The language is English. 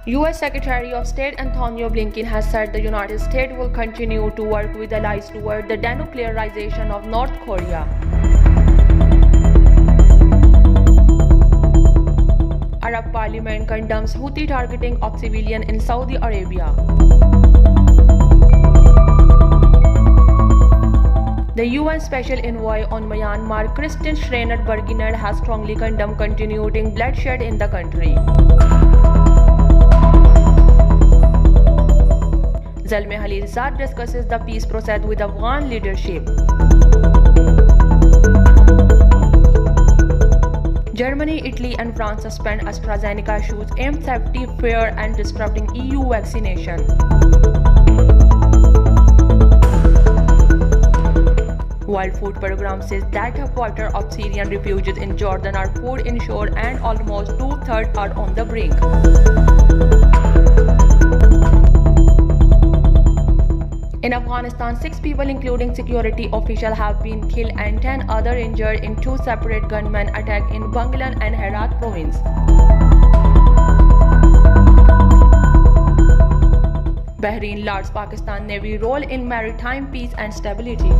U.S. Secretary of State Antony Blinken has said the United States will continue to work with allies toward the denuclearization of North Korea. Arab Parliament condemns Houthi targeting of civilians in Saudi Arabia. The UN Special Envoy on Myanmar, Christine Schraner Burgener, has strongly condemned continuing bloodshed in the country. Zalmay Khalilzad discusses the peace process with Afghan leadership. Germany, Italy and France suspend AstraZeneca shoots aimed safety fear and disrupting EU vaccination. World Food Programme says that a quarter of Syrian refugees in Jordan are food insured and almost two-thirds are on the brink. In Afghanistan, 6 people including security officials have been killed and 10 others injured in 2 separate gunmen attacks in Banglan and Herat province. Bahrain lauds Pakistan Navy role in maritime peace and stability.